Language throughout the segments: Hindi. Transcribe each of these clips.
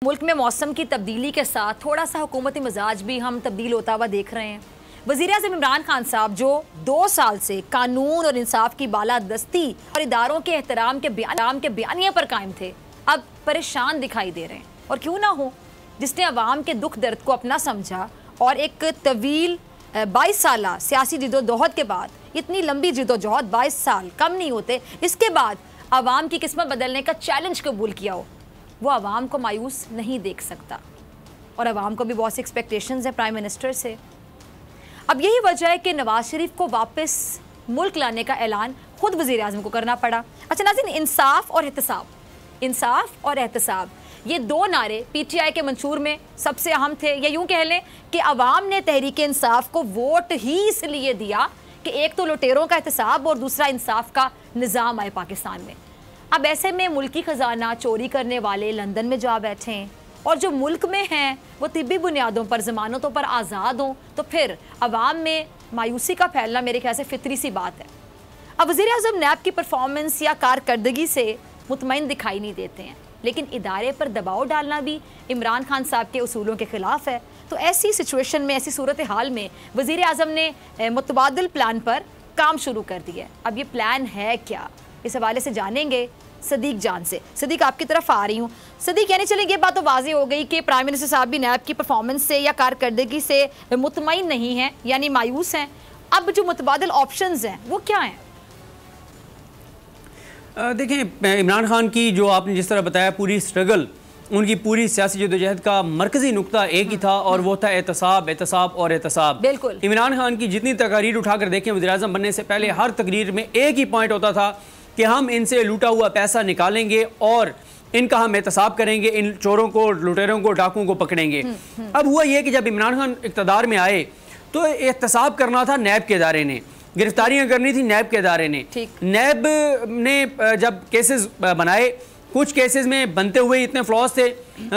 मुल्क में मौसम की तब्दीली के साथ थोड़ा सा हुकूमती मिजाज भी हम तब्दील होता हुआ देख रहे हैं। वज़ीर-ए-आज़म इमरान खान साहब जो 2 साल से कानून और इंसाफ की बालादस्ती और इदारों के एहतराम के बयानिए पर कायम थे, अब परेशान दिखाई दे रहे हैं। और क्यों ना हो, जिसने अवाम के दुख दर्द को अपना समझा और एक तवील 22 साल सियासी जिदोजहद के बाद, इतनी लंबी जिदोजहद 22 साल कम नहीं होते, इसके बाद अवाम की किस्मत बदलने का चैलेंज कबूल किया हो, वो अवाम को मायूस नहीं देख सकता। और अवाम को भी बहुत सी एक्सपेक्टेशंस हैं प्राइम मिनिस्टर से। अब यही वजह है कि नवाज शरीफ को वापस मुल्क लाने का ऐलान खुद वज़ीर आज़म को करना पड़ा। अच्छा नाज़रीन, इंसाफ और एहतसाब ये 2 नारे PTI के मंशूर में सबसे अहम थे। या यूँ कह लें कि अवाम ने तहरीक इंसाफ को वोट ही इसलिए दिया कि एक तो लुटेरों का एहतसाब और दूसरा इंसाफ का निज़ाम आए पाकिस्तान में। अब ऐसे में मुल्की ख़जाना चोरी करने वाले लंदन में जा बैठे हैं और जो मुल्क में हैं वो तिब्बी बुनियादों पर ज़मानतों पर आज़ाद हों, तो फिर अवाम में मायूसी का फैलना मेरे ख्याल से फितरी सी बात है। अब वज़ीर-ए-आज़म नैब की परफॉर्मेंस या कारकर्दगी से मुतमईन दिखाई नहीं देते हैं, लेकिन इदारे पर दबाव डालना भी इमरान खान साहब के उसूलों के ख़िलाफ़ है। तो ऐसी सिचुएशन में, ऐसी सूरत हाल में वज़ीर-ए-आज़म ने मुतबादिल प्लान पर काम शुरू कर दिया। अब ये प्लान है क्या, इस हवाले से जानेंगे सदीक जान से। सदीक, आपकी तरफ आ रही हूँ। सदीक, यानी चलिए ये बात तो वाज़ेह हो गई कि प्राइम मिनिस्टर साहब भी नैब की परफॉर्मेंस से या कारकर्दगी से मुतमईन नहीं हैं, यानी मायूस हैं। अब जो मुतबादिल ऑप्शंस हैं वो क्या हैं? देखें, इमरान खान की जो आपने जिस तरह बताया पूरी स्ट्रगल, उनकी पूरी सियासी जदोजहद का मरकजी नुक्ता एक ही था और वो था एहतसाब और एहतसाब। बिल्कुल। इमरान खान की जितनी तकारीर उठाकर देखें वज़ीर-ए-आज़म बनने से पहले, हर तकरीर में एक ही पॉइंट होता था कि हम इनसे लूटा हुआ पैसा निकालेंगे और इनका हम एहतसाब करेंगे, इन चोरों को, लुटेरों को, डाकुओं को पकड़ेंगे। अब हुआ ये कि जब इमरान खान इक़्तिदार में आए तो एहतसाब करना था नैब के इदारे ने, गिरफ्तारियां करनी थी नैब के इदारे ने। नैब ने जब केसेस बनाए, कुछ केसेस में बनते हुए इतने फ्लॉज थे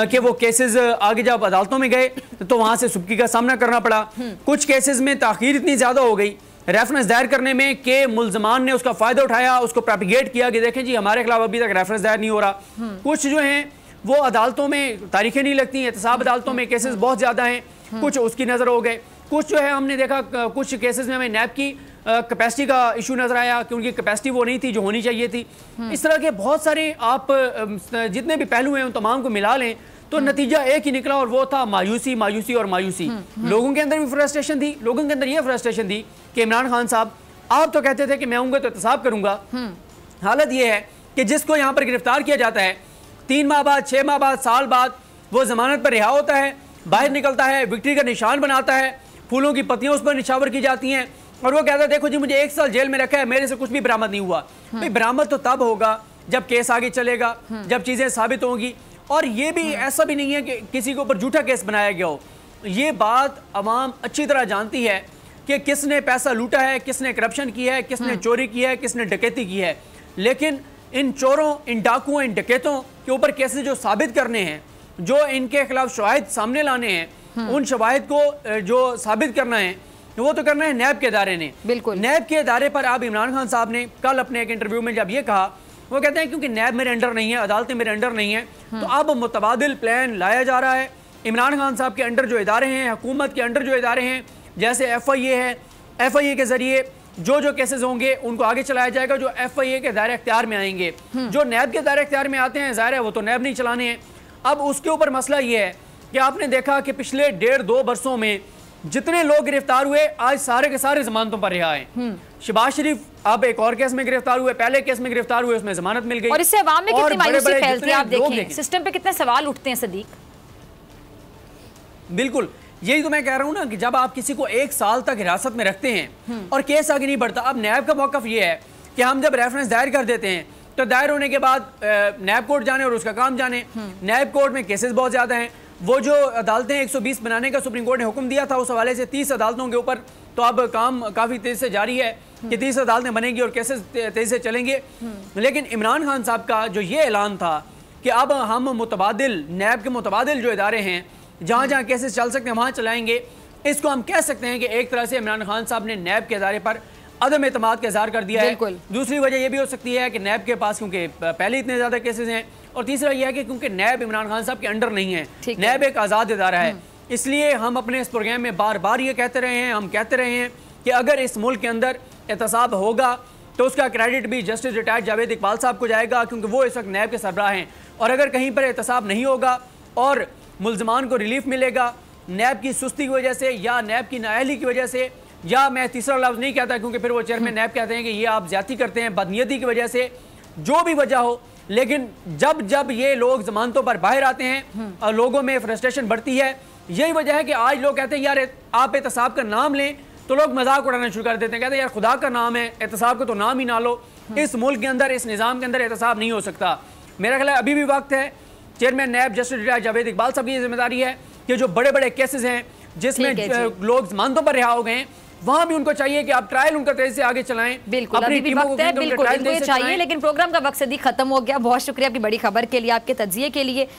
कि वो केसेस आगे जब अदालतों में गए तो वहां से सुबकी का सामना करना पड़ा। कुछ केसेस में ताखीर इतनी ज्यादा हो गई रेफरेंस दायर करने में कि मुल्जमान ने उसका फायदा उठाया, उसको प्रोपिगेट किया कि देखें जी हमारे खिलाफ अभी तक रेफरेंस दायर नहीं हो रहा। कुछ जो हैं वो अदालतों में तारीखें नहीं लगती, एहतसाब अदालतों में केसेस बहुत ज्यादा हैं, कुछ उसकी नजर हो गए। कुछ जो है हमने देखा कुछ केसेस में हमें नैब की कैपेसिटी का इशू नजर आया कि उनकी कैपेसिटी वो नहीं थी जो होनी चाहिए थी। इस तरह के बहुत सारे आप जितने भी पहलू हैं उन तमाम को मिला लें तो नतीजा एक ही निकला और वो था मायूसी और मायूसी। लोगों के अंदर भी फ्रस्ट्रेशन थी, लोगों के अंदर ये फ्रस्ट्रेशन थी कि इमरान खान साहब आप तो कहते थे कि मैं आऊंगा तो एहतसाब करूंगा। हालत ये है कि जिसको यहाँ पर गिरफ्तार किया जाता है 3 माह बाद, 6 माह बाद, साल बाद वो जमानत पर रिहा होता है, बाहर निकलता है, विक्ट्री का निशान बनाता है, फूलों की पत्तियां उस पर निछावर की जाती हैं और वो कहता है देखो जी मुझे 1 साल जेल में रखा है, मेरे से कुछ भी बरामद नहीं हुआ। भाई बरामद तो तब होगा जब केस आगे चलेगा, जब चीजें साबित होंगी। और ये भी ऐसा भी नहीं है कि किसी के ऊपर झूठा केस बनाया गया हो। ये बात अवाम अच्छी तरह जानती है कि किसने पैसा लूटा है, किसने करप्शन की है, किसने चोरी की है, किसने डकैती की है। लेकिन इन चोरों, इन डाकुओं, इन डकैतों के ऊपर केसेस जो साबित करने हैं, जो इनके खिलाफ शवाहिद सामने लाने हैं, उन शवाहिद को जो साबित करना है वो तो करना है नैब के इदारे ने। बिल्कुल। नैब के इदारे पर अब इमरान खान साहब ने कल अपने एक इंटरव्यू में जब ये कहा, वो कहते हैं क्योंकि नैब मेरे अंडर नहीं है, अदालतें मेरे अंडर नहीं है, तो अब मुतबादिल प्लान लाया जा रहा है। इमरान खान साहब के अंडर जो इदारे हैं, हुकूमत के अंडर जो इदारे हैं, जैसे FIA है, FIA के जरिए जो केसेस होंगे उनको आगे चलाया जाएगा, जो FIA के दायरे इख्तियार में आएंगे। जो नैब के दायरे इख्तियार में आते हैं ज़ाहिर है वो तो नैब नहीं चलाने हैं। अब उसके ऊपर मसला ये है कि आपने देखा कि पिछले 1.5-2 बरसों में जितने लोग गिरफ्तार हुए आज सारे के सारे जमानतों पर रिहा हैं। शहबाज शरीफ अब एक और केस में गिरफ्तार हुए, पहले केस में गिरफ्तार हुए, उसमें जमानत मिल गई। और इससे अवाम में कितनी मायूसी फैलती है, आप देखें सिस्टम पे कितने सवाल उठते हैं सदीक। बिल्कुल, यही तो मैं कह रहा हूं ना कि जब आप किसी को 1 साल तक हिरासत में रखते हैं और केस आगे नहीं बढ़ता। अब नैब का मौकफ ये है कि हम जब रेफरेंस दायर कर देते हैं तो दायर होने के बाद नैब कोर्ट जाने और उसका काम जाने। नैब कोर्ट में केसेस बहुत ज्यादा हैं। वो जो अदालतें 120 बनाने का सुप्रीम कोर्ट ने हुक्म दिया था, उस हवाले से 30 अदालतों के ऊपर तो अब काम काफी तेज से जारी है कि 30 अदालतें बनेंगी और केसेस तेज से चलेंगे। लेकिन इमरान खान साहब का जो ये ऐलान था कि अब हम मुतबादिल, नैब के मुतबादिल जो इदारे हैं, जहाँ जहाँ केसेस चल सकते हैं वहाँ चलाएंगे, इसको हम कह सकते हैं कि एक तरह से इमरान खान साहब ने नैब के इदारे पर अदम एतमाद का इज़हार कर दिया है। दूसरी वजह यह भी हो सकती है कि नैब के पास क्योंकि पहले इतने ज़्यादा केसेस हैं और तीसरा यह है कि क्योंकि नैब इमरान खान साहब के अंडर नहीं है, ठीक नैब एक आज़ाद इदारा है, इसलिए हम अपने इस प्रोग्राम में बार बार ये कहते रहे हैं, हम कहते रहे हैं कि अगर इस मुल्क के अंदर एहतसाब होगा तो उसका क्रेडिट भी जस्टिस रिटायर्ड जावेद इकबाल साहब को जाएगा, क्योंकि वो इस वक्त नैब के सरबराह हैं। और अगर कहीं पर एहतसाब नहीं होगा और मुल्ज़मान को रिलीफ मिलेगा नैब की सुस्ती की वजह से या नैब की नाअहली की वजह से, या मैं तीसरा लफ्ज़ नहीं कहता क्योंकि फिर वो चेयरमैन नैब कहते हैं कि ये आप ज्यादती करते हैं, बदनीयती की वजह से, जो भी वजह हो, लेकिन जब जब ये लोग जमानतों पर बाहर आते हैं और लोगों में फ्रस्ट्रेशन बढ़ती है, यही वजह है कि आज लोग कहते हैं यार आप एहतसाब का नाम लें तो लोग मजाक उड़ाना शुरू कर देते हैं, कहते हैं यार खुदा का नाम है, एहतसाब का तो नाम ही ना लो। इस मुल्क के अंदर, इस निज़ाम के अंदर एहतसाब नहीं हो सकता। मेरा ख्याल है अभी भी वक्त है, chairman NAB justice retired Javed Iqbal साहब की जिम्मेदारी है कि जो बड़े बड़े केसेस हैं जिसमें लोग जमानतों पर रिहा हो गए हैं, वहां भी उनको चाहिए कि आप ट्रायल उनका तेजी से आगे चलाएं। बिल्कुल, अभी भी वक्त है, बिल्कुल इनको ये चाहिए, लेकिन प्रोग्राम का वक्त सदी खत्म हो गया। बहुत शुक्रिया आपकी बड़ी खबर के लिए, आपके तज्जिए के लिए।